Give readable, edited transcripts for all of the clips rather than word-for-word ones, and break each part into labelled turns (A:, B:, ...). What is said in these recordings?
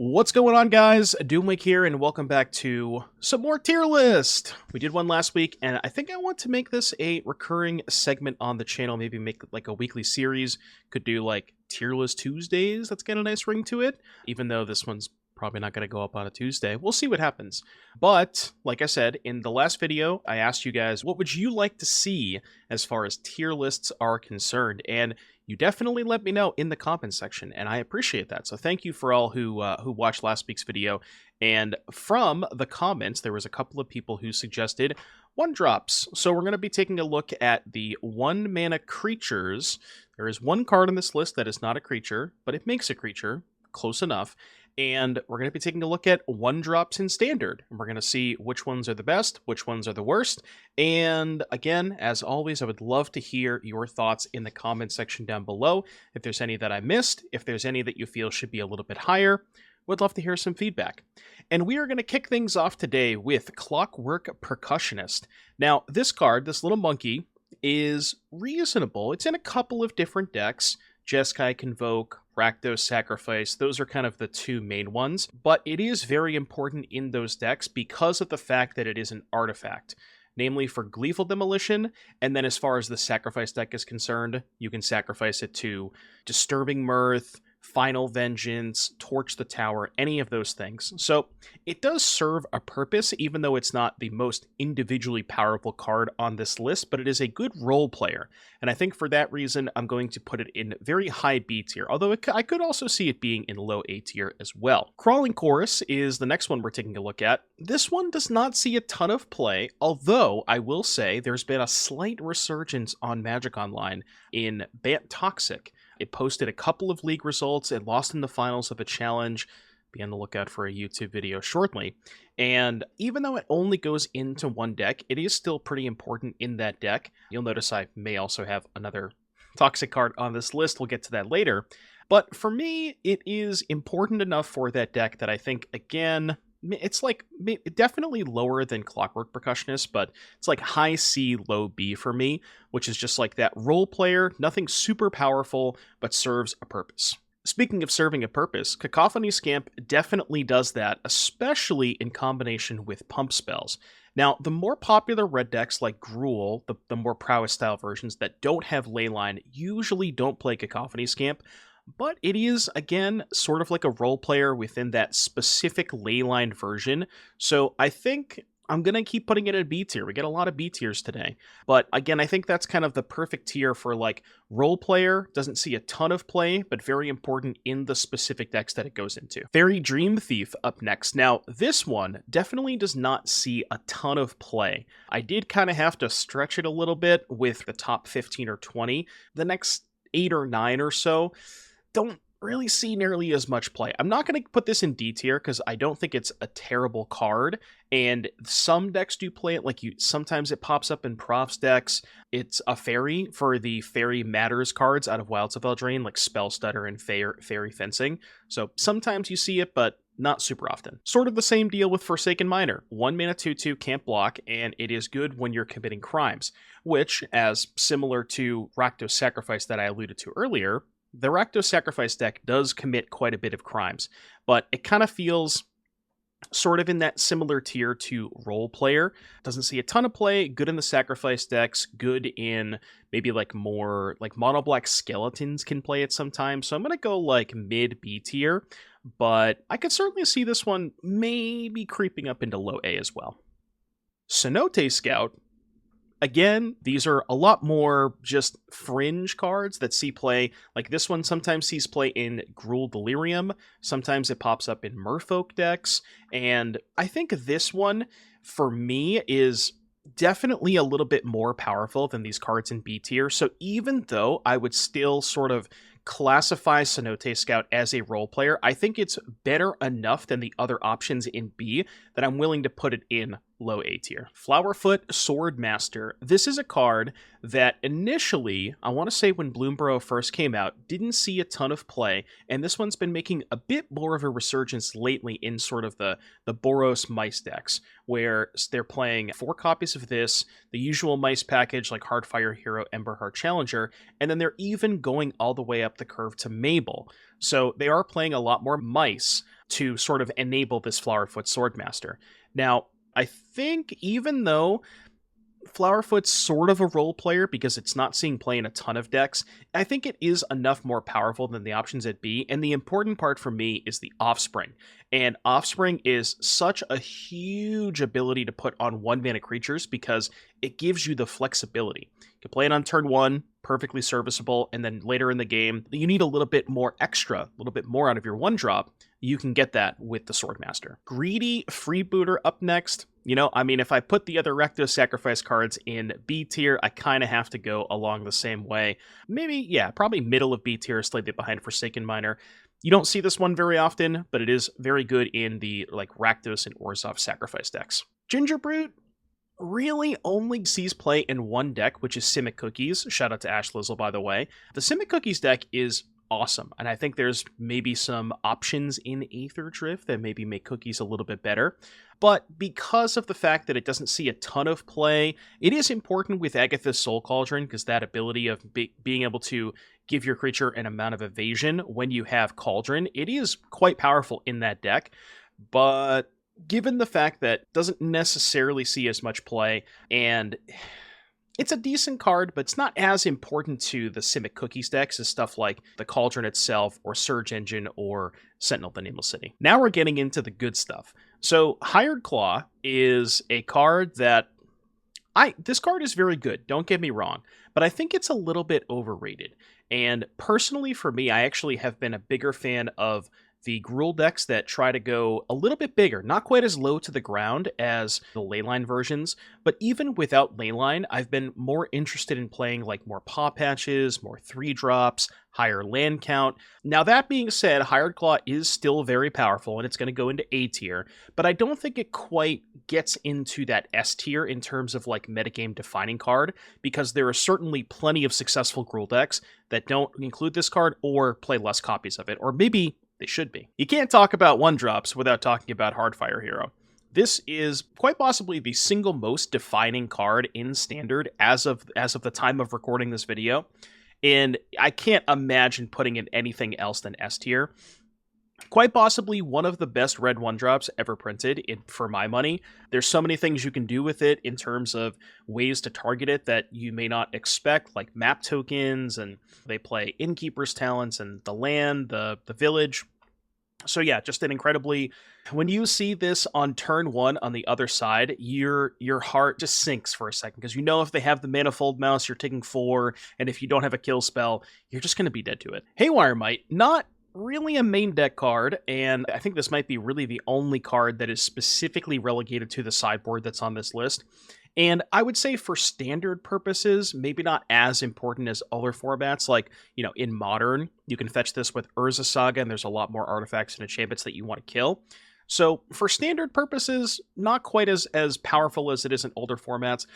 A: What's going on, guys? Doomweek here, and welcome back to some more tier list. We did one last week, and I think I want to make this a recurring segment on the channel. Maybe make like a weekly series. Could do like tier list Tuesdays. That's got a nice ring to it. Even though this one's probably not going to go up on a Tuesday. We'll see what happens. But like I said, in the last video, I asked you guys, what would you like to see as far as tier lists are concerned? And you definitely let me know in the comment section, and I appreciate that. So thank you for all who watched last week's video. And from the comments, there was a couple of people who suggested one drops. So we're going to be taking a look at the 1-mana creatures. There is one card on this list that is not a creature, but it makes a creature. Close enough. And we're going to be taking a look at 1-drops in Standard. And we're going to see which ones are the best, which ones are the worst. And again, as always, I would love to hear your thoughts in the comment section down below. If there's any that I missed, if there's any that you feel should be a little bit higher, would love to hear some feedback. And we are going to kick things off today with Clockwork Percussionist. Now, this card, this little monkey, is reasonable. It's in a couple of different decks. Jeskai, Convoke, Rakdos, Sacrifice, those are kind of the two main ones, but it is very important in those decks because of the fact that it is an artifact, namely for Gleeful Demolition, and then as far as the Sacrifice deck is concerned, you can sacrifice it to Disturbing Mirth, Final Vengeance, Torch the Tower, any of those things. So it does serve a purpose, even though it's not the most individually powerful card on this list, but it is a good role player. And I think for that reason, I'm going to put it in very high B tier, although I could also see it being in low A tier as well. Crawling Chorus is the next one we're taking a look at. This one does not see a ton of play, although I will say there's been a slight resurgence on Magic Online in Bant Toxic. It posted a couple of league results. It lost in the finals of a challenge. Be on the lookout for a YouTube video shortly. And even though it only goes into one deck, it is still pretty important in that deck. You'll notice I may also have another Toxic card on this list. We'll get to that later. But for me, it is important enough for that deck that I think, again, it's like definitely lower than Clockwork Percussionist, but it's like high C, low B for me, which is just like that role player, nothing super powerful, but serves a purpose. Speaking of serving a purpose, Cacophony Scamp definitely does that, especially in combination with pump spells. Now, the more popular red decks like Gruul, the more Prowess style versions that don't have Leyline, usually don't play Cacophony Scamp, but it is, again, sort of like a role player within that specific Leyline version. So I think I'm going to keep putting it at B tier. We get a lot of B tiers today. But again, I think that's kind of the perfect tier for like role player. Doesn't see a ton of play, but very important in the specific decks that it goes into. Fairy Dream Thief up next. Now, this one definitely does not see a ton of play. I did kind of have to stretch it a little bit with the top 15 or 20. The next 8 or 9 or so don't really see nearly as much play. I'm not going to put this in D tier because I don't think it's a terrible card, and some decks do play it. Like sometimes it pops up in Prof's decks. It's a fairy for the Fairy Matters cards out of Wilds of Eldraine, like Spell Stutter and Fairy Fencing. So sometimes you see it, but not super often. Sort of the same deal with Forsaken Miner. 1-mana 2/2, can't block, and it is good when you're committing crimes, which, as similar to Rakdos Sacrifice that I alluded to earlier, the Rakdos Sacrifice deck does commit quite a bit of crimes, but it kind of feels sort of in that similar tier to Role Player. Doesn't see a ton of play, good in the Sacrifice decks, good in maybe like more like mono black Skeletons can play it sometimes, so I'm going to go like mid B tier, but I could certainly see this one maybe creeping up into low A as well. Cenote Scout. Again, these are a lot more just fringe cards that see play. Like this one sometimes sees play in Gruul Delirium. Sometimes it pops up in Merfolk decks. And I think this one, for me, is definitely a little bit more powerful than these cards in B tier. So even though I would still sort of classify Cenote Scout as a role player, I think it's better enough than the other options in B that I'm willing to put it in low A tier. Flowerfoot Swordmaster. This is a card that initially, I want to say when Bloomborough first came out, didn't see a ton of play, and this one's been making a bit more of a resurgence lately in sort of the Boros mice decks, where they're playing 4 copies of this, the usual mice package like Hardfire Hero, Emberheart Challenger, and then they're even going all the way up the curve to Mabel. So they are playing a lot more mice to sort of enable this Flowerfoot Swordmaster. Now, I think even though Flowerfoot's sort of a role player because it's not seeing play in a ton of decks, I think it is enough more powerful than the options at B, and the important part for me is the Offspring. And Offspring is such a huge ability to put on 1-mana creatures because it gives you the flexibility. You can play it on turn 1, perfectly serviceable, and then later in the game, you need a little bit more extra, a little bit more out of your 1-drop. You can get that with the Swordmaster. Greedy Freebooter up next. You know, I mean, if I put the other Rakdos Sacrifice cards in B tier, I kind of have to go along the same way. Maybe, yeah, probably middle of B tier, slightly behind Forsaken Miner. You don't see this one very often, but it is very good in the like Rakdos and Orzhov Sacrifice decks. Gingerbrute really only sees play in one deck, which is Simic Cookies. Shout out to Ash Lizzle, by the way. The Simic Cookies deck is awesome, and I think there's maybe some options in Aether Drift that maybe make Cookies a little bit better. But because of the fact that it doesn't see a ton of play, it is important with Agatha's Soul Cauldron, because that ability of being able to give your creature an amount of evasion when you have Cauldron, it is quite powerful in that deck. But given the fact that it doesn't necessarily see as much play, and it's a decent card, but it's not as important to the Simic Cookies decks as stuff like the Cauldron itself, or Surge Engine, or Sentinel the Nameless City. Now we're getting into the good stuff. So Hired Claw is a card that this card is very good, don't get me wrong, but I think it's a little bit overrated. And personally for me, I actually have been a bigger fan of the Gruul decks that try to go a little bit bigger, not quite as low to the ground as the Leyline versions, but even without Leyline, I've been more interested in playing like more Paw Patches, more 3-drops, higher land count. Now that being said, Hired Claw is still very powerful and it's going to go into A tier, but I don't think it quite gets into that S tier in terms of like metagame defining card, because there are certainly plenty of successful Gruul decks that don't include this card or play less copies of it, or maybe they should be. You can't talk about 1-drops without talking about Hardfire Hero. This is quite possibly the single most defining card in Standard as of the time of recording this video, and I can't imagine putting in anything else than S tier. Quite possibly one of the best red 1-drops ever printed, for my money. There's so many things you can do with it in terms of ways to target it that you may not expect, like map tokens, and they play Innkeeper's Talents, and the land, the village. So yeah, just an incredibly... When you see this on turn 1 on the other side, your heart just sinks for a second, because you know if they have the Manifold Mouse, you're taking 4, and if you don't have a kill spell, you're just going to be dead to it. Haywire Might, not really a main deck card, and I think this might be really the only card that is specifically relegated to the sideboard that's on this list. And I would say for Standard purposes, maybe not as important as other formats, like, you know, in Modern, you can fetch this with Urza Saga, and there's a lot more artifacts and enchantments that you want to kill. So for Standard purposes, not quite as powerful as it is in older formats.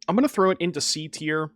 A: I'm going to throw it into C tier.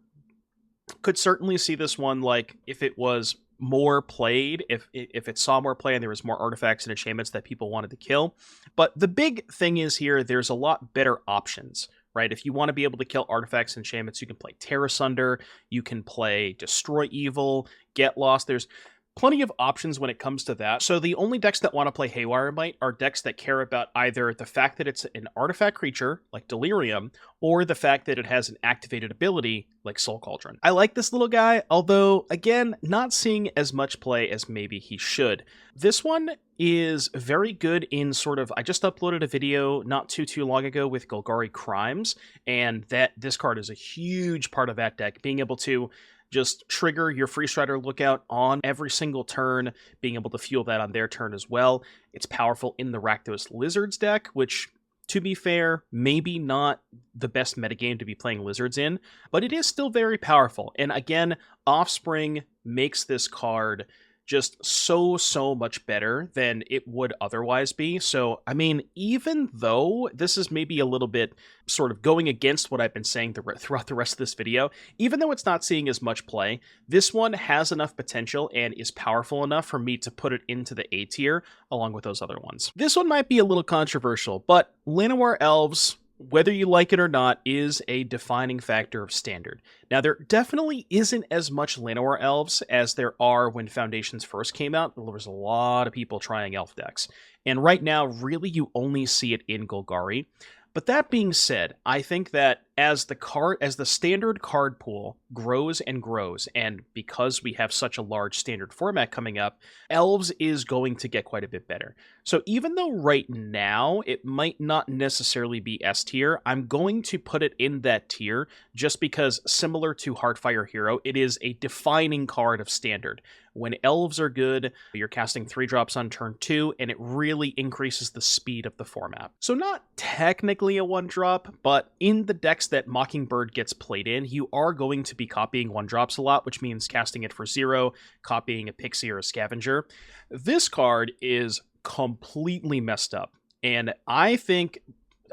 A: Could certainly see this one, like, if it was more played, if it saw more play and there was more artifacts and enchantments that people wanted to kill. But the big thing is here, there's a lot better options, right? If you want to be able to kill artifacts and enchantments, you can play Terra Sunder, you can play Destroy Evil, Get Lost. There's plenty of options when it comes to that. So the only decks that want to play Haywire Might are decks that care about either the fact that it's an artifact creature, like Delirium, or the fact that it has an activated ability, like Soul Cauldron. I like this little guy, although, again, not seeing as much play as maybe he should. This one is very good in sort of... I just uploaded a video not too long ago with Golgari Crimes, and this card is a huge part of that deck, being able to just trigger your Free Strider Lookout on every single turn, being able to fuel that on their turn as well. It's powerful in the Rakdos Lizards deck, which, to be fair, maybe not the best metagame to be playing Lizards in, but it is still very powerful. And again, Offspring makes this card just so much better than it would otherwise be. So, I mean, even though this is maybe a little bit sort of going against what I've been saying throughout the rest of this video, even though it's not seeing as much play, this one has enough potential and is powerful enough for me to put it into the A tier along with those other ones. This one might be a little controversial, but Llanowar Elves, whether you like it or not, is a defining factor of Standard. Now, there definitely isn't as much Llanowar Elves as there are when Foundations first came out. There was a lot of people trying elf decks. And right now, really, you only see it in Golgari. But that being said, I think that as the standard card pool grows and grows, and because we have such a large standard format coming up, Elves is going to get quite a bit better. So even though right now it might not necessarily be S tier, I'm going to put it in that tier just because, similar to Heartfire Hero, it is a defining card of Standard. When Elves are good, you're casting 3-drops on turn 2, and it really increases the speed of the format. So not technically a 1-drop, but in the decks that Mockingbird gets played in, you are going to be copying 1-drops a lot, which means casting it for 0, copying a Pixie or a Scavenger. This card is completely messed up, and I think,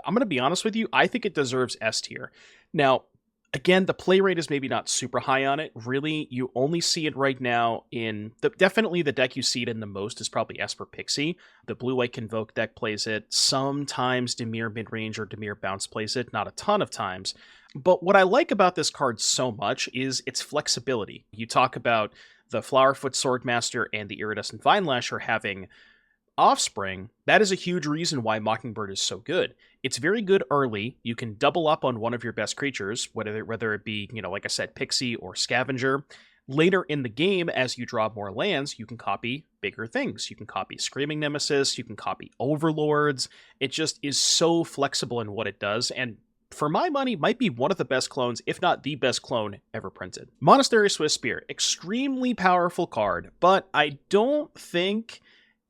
A: I'm going to be honest with you, I think it deserves S tier. Now, again, the play rate is maybe not super high on it. Really, you only see it right now in definitely the deck you see it in the most is probably Esper Pixie. The blue-white Convoke deck plays it. Sometimes Dimir Midrange or Dimir Bounce plays it. Not a ton of times. But what I like about this card so much is its flexibility. You talk about the Flowerfoot Swordmaster and the Iridescent Vinelasher having offspring. That is a huge reason why Mockingbird is so good. It's very good early. You can double up on one of your best creatures, whether it be, like I said, Pixie or Scavenger. Later in the game, as you draw more lands, you can copy bigger things. You can copy Screaming Nemesis, you can copy Overlords. It just is so flexible in what it does, and for my money, might be one of the best clones, if not the best clone ever printed. Monastery Swift Spear, extremely powerful card, but I don't think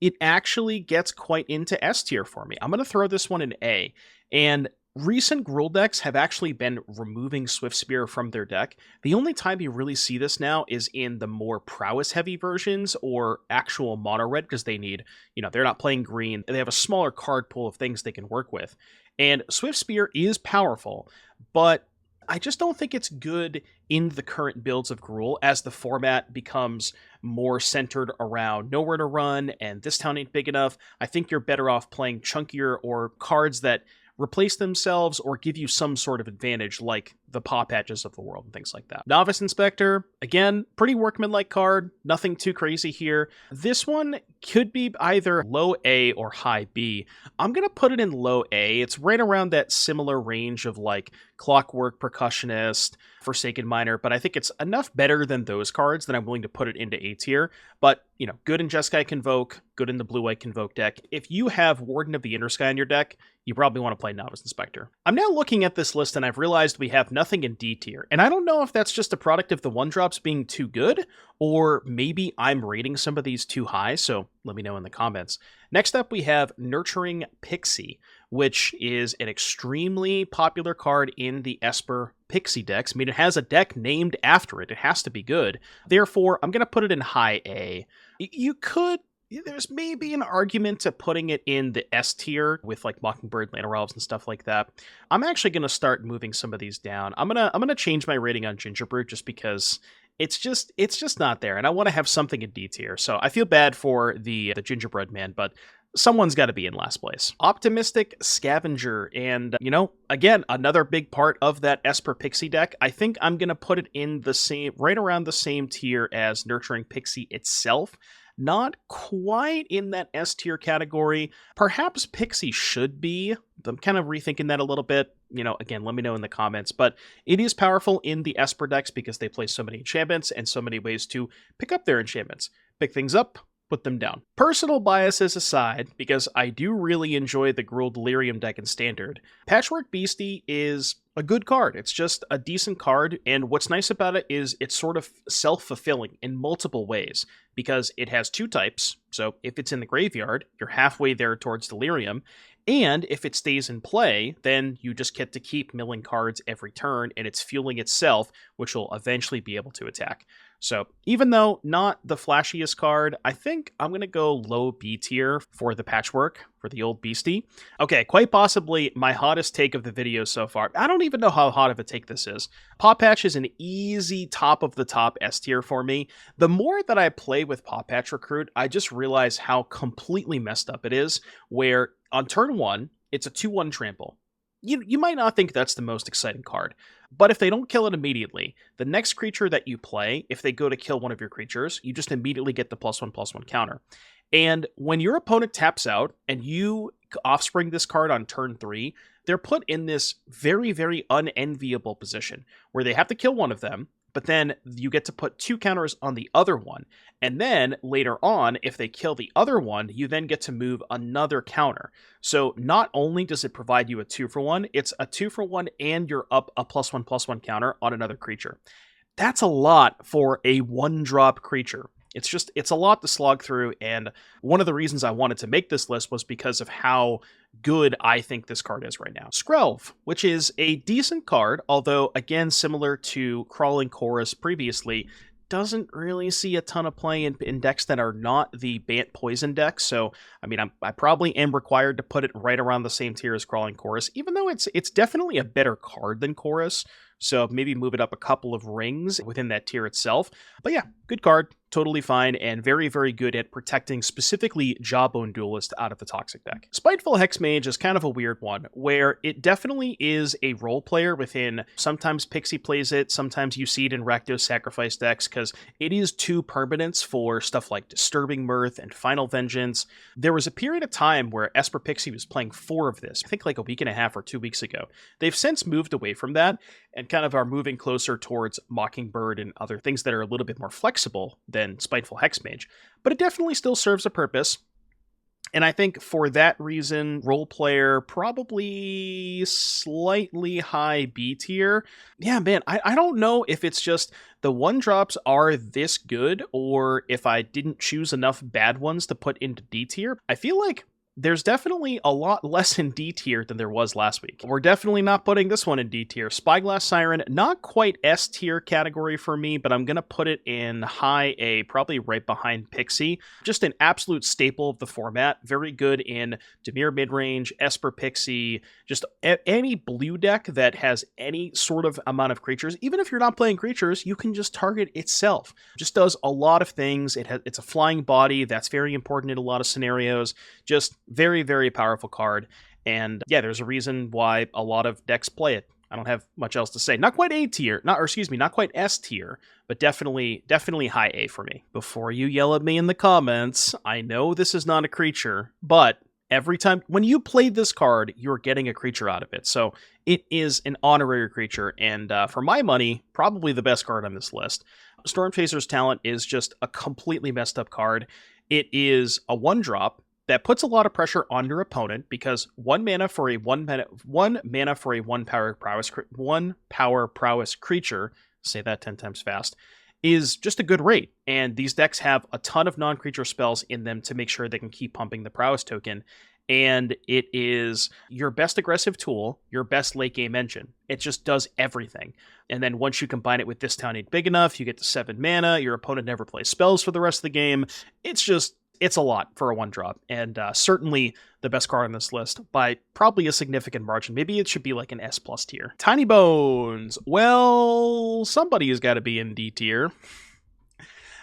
A: it actually gets quite into S tier for me. I'm going to throw this one in A. And recent Gruul decks have actually been removing Swift Spear from their deck. The only time you really see this now is in the more Prowess heavy versions or actual mono red, because they need, they're not playing green. They have a smaller card pool of things they can work with. And Swift Spear is powerful, but I just don't think it's good in the current builds of Gruul as the format becomes more centered around nowhere to run and this town ain't big enough. I think you're better off playing chunkier or cards that replace themselves or give you some sort of advantage, like the Paw Patches of the world and things like that. Novice Inspector, again, pretty workmanlike card, nothing too crazy here. This one could be either low A or high B. I'm going to put it in low A. It's right around that similar range of like Clockwork Percussionist, Forsaken Miner, but I think it's enough better than those cards that I'm willing to put it into A tier. But, good in Jeskai Convoke, good in the blue-white Convoke deck. If you have Warden of the Inner Sky in your deck, you probably want to play Novice Inspector. I'm now looking at this list and I've realized we have nothing in D tier. And I don't know if that's just a product of the 1-drops being too good, or maybe I'm rating some of these too high, so let me know in the comments. Next up, we have Nurturing Pixie, which is an extremely popular card in the Esper Pixie decks. I mean, it has a deck named after it. It has to be good. Therefore, I'm going to put it in high A. There's maybe an argument to putting it in the S tier with like Mockingbird, Llanowar Elves, and stuff like that. I'm actually going to start moving some of these down. I'm gonna change my rating on Gingerbread just because it's just not there, and I want to have something in D tier. So I feel bad for the Gingerbread Man, but someone's got to be in last place. Optimistic Scavenger, and again, another big part of that Esper Pixie deck. I think I'm gonna put it in right around the same tier as Nurturing Pixie itself. Not quite in that S tier category. Perhaps Pixie should be. I'm kind of rethinking that a little bit. Again, let me know in the comments. But it is powerful in the Esper decks because they play so many enchantments and so many ways to pick up their enchantments. Pick things up, put them down. Personal biases aside, because I do really enjoy the Gruul Delirium deck in Standard, Patchwork Beastie is a good card. It's just a decent card, and what's nice about it is it's sort of self-fulfilling in multiple ways, because it has 2 types, so if it's in the graveyard, you're halfway there towards Delirium, And if it stays in play, then you just get to keep milling cards every turn, and it's fueling itself, which will eventually be able to attack. So even though not the flashiest card, I think I'm going to go low B tier for the patchwork, for the old beastie. Okay, quite possibly my hottest take of the video so far. I don't even know how hot of a take this is. Pop Patch is an easy top of the top S tier for me. The more that I play with Pop Patch Recruit, I just realize how completely messed up it is, where on turn 1, it's a 2-1 trample. You might not think that's the most exciting card, but if they don't kill it immediately, the next creature that you play, if they go to kill one of your creatures, you just immediately get the +1/+1 counter. And when your opponent taps out and you offspring this card on turn 3, they're put in this very, very unenviable position where they have to kill one of them, but then you get to put 2 counters on the other one. And then later on, if they kill the other one, you then get to move another counter. So not only does it provide you a 2-for-1, it's a 2-for-1 and you're up a +1/+1 counter on another creature. That's a lot for a 1-drop creature. It's a lot to slog through, and one of the reasons I wanted to make this list was because of how good I think this card is right now. Skrelv, which is a decent card, although again, similar to Crawling Chorus previously, doesn't really see a ton of play in decks that are not the Bant Poison decks. So, I mean, I probably am required to put it right around the same tier as Crawling Chorus, even though it's definitely a better card than Chorus. So maybe move it up a couple of rings within that tier itself. But yeah, good card, totally fine, and very, very good at protecting specifically Jawbone Duelist out of the Toxic deck. Spiteful Hexmage is kind of a weird one, where it definitely is a role player within, sometimes Pixie plays it, sometimes you see it in Rakdos Sacrifice decks, because it is 2 permanents for stuff like Disturbing Mirth and Final Vengeance. There was a period of time where Esper Pixie was playing 4 of this, I think like a week and a half or 2 weeks ago. They've since moved away from that, and kind of are moving closer towards Mockingbird and other things that are a little bit more flexible than Spiteful Hexmage, but it definitely still serves a purpose. And I think for that reason, role player, probably slightly high B tier. Yeah, man, I don't know if it's just the 1-drops are this good, or if I didn't choose enough bad ones to put into D tier. I feel like there's definitely a lot less in D tier than there was last week. We're definitely not putting this one in D tier. Spyglass Siren, not quite S tier category for me, but I'm going to put it in high A, probably right behind Pixie. Just an absolute staple of the format. Very good in Dimir midrange, Esper Pixie, just any blue deck that has any sort of amount of creatures. Even if you're not playing creatures, you can just target itself. Just does a lot of things. It's a flying body. That's very important in a lot of scenarios. Just very, very powerful card. And yeah, there's a reason why a lot of decks play it. I don't have much else to say. Not quite A tier, not quite S tier, but definitely high A for me. Before you yell at me in the comments, I know this is not a creature, but every time when you played this card, you're getting a creature out of it. So it is an honorary creature, and for my money, probably the best card on this list. Stormchaser's Talent is just a completely messed up card. It is a 1-drop that puts a lot of pressure on your opponent, because 1 mana for a 1 power prowess creature, say that 10 times fast, is just a good rate. And these decks have a ton of non-creature spells in them to make sure they can keep pumping the prowess token. And it is your best aggressive tool, your best late game engine. It just does everything. And then once you combine it with This Town Ain't Big Enough, you get to 7 mana, your opponent never plays spells for the rest of the game. It's a lot for a 1-drop, and certainly the best card on this list by probably a significant margin. Maybe it should be like an S+ tier. Tiny Bones. Well, somebody has got to be in D tier.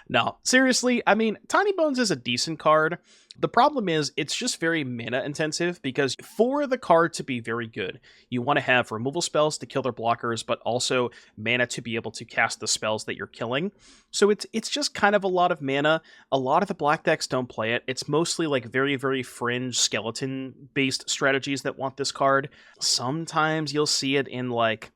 A: No, seriously, I mean, Tiny Bones is a decent card. The problem is it's just very mana intensive, because for the card to be very good, you want to have removal spells to kill their blockers, but also mana to be able to cast the spells that you're killing. So it's just kind of a lot of mana. A lot of the black decks don't play it. It's mostly like very, very fringe skeleton-based strategies that want this card. Sometimes you'll see it in like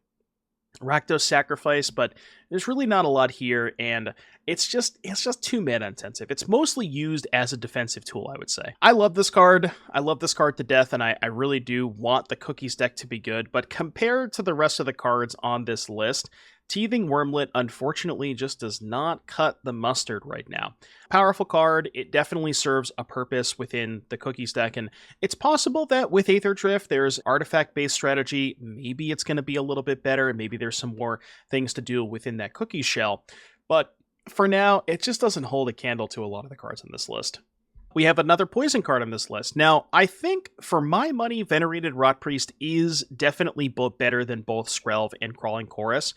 A: Rakdos Sacrifice, but there's really not a lot here, and it's just too mana intensive. It's mostly used as a defensive tool, I would say. I love this card. I love this card to death, and I really do want the Cookies deck to be good, but compared to the rest of the cards on this list, Teething Wormlet unfortunately just does not cut the mustard right now. Powerful card, it definitely serves a purpose within the Cookies deck, and it's possible that with Aether Drift there's artifact-based strategy, maybe it's going to be a little bit better, and maybe there's some more things to do within that Cookies shell, but for now, it just doesn't hold a candle to a lot of the cards on this list. We have another poison card on this list. Now, I think, for my money, Venerated Rot Priest is definitely both better than both Skrelv and Crawling Chorus.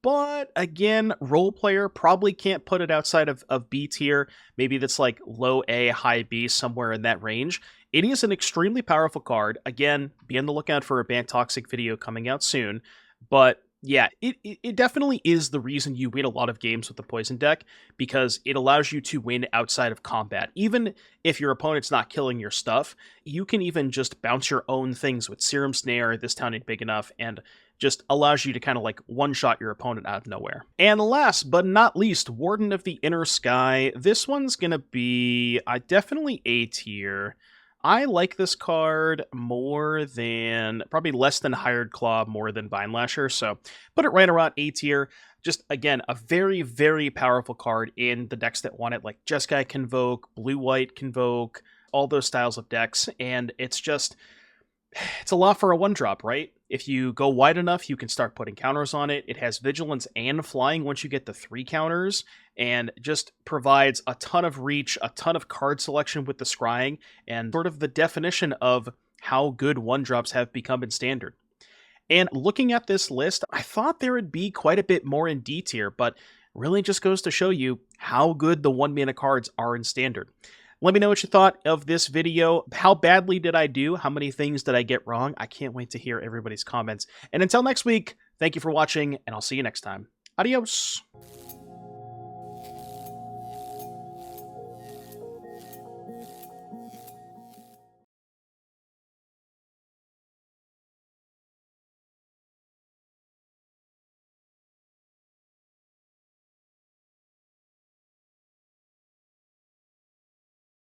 A: But again, role player probably can't put it outside of B tier. Maybe that's like low A, high B, somewhere in that range. It is an extremely powerful card. Again, be on the lookout for a Ban Toxic video coming out soon. But yeah, it definitely is the reason you win a lot of games with the Poison deck, because it allows you to win outside of combat. Even if your opponent's not killing your stuff, you can even just bounce your own things with Serum Snare, This Town Ain't Big Enough, and just allows you to kind of like one-shot your opponent out of nowhere. And last but not least, Warden of the Inner Sky. This one's gonna be definitely A tier. I like this card more than, probably less than Hired Claw, more than Vine Lasher, so put it right around A tier. Just, again, a very, very powerful card in the decks that want it, like Jeskai Convoke, Blue-White Convoke, all those styles of decks, and it's just, it's a lot for a 1-drop, right? If you go wide enough, you can start putting counters on it. It has Vigilance and Flying once you get the 3 counters, and just provides a ton of reach, a ton of card selection with the scrying, and sort of the definition of how good 1-drops have become in Standard. And looking at this list, I thought there would be quite a bit more in D tier, but really just goes to show you how good the 1-mana cards are in Standard. Let me know what you thought of this video. How badly did I do? How many things did I get wrong? I can't wait to hear everybody's comments. And until next week, thank you for watching, and I'll see you next time. Adios!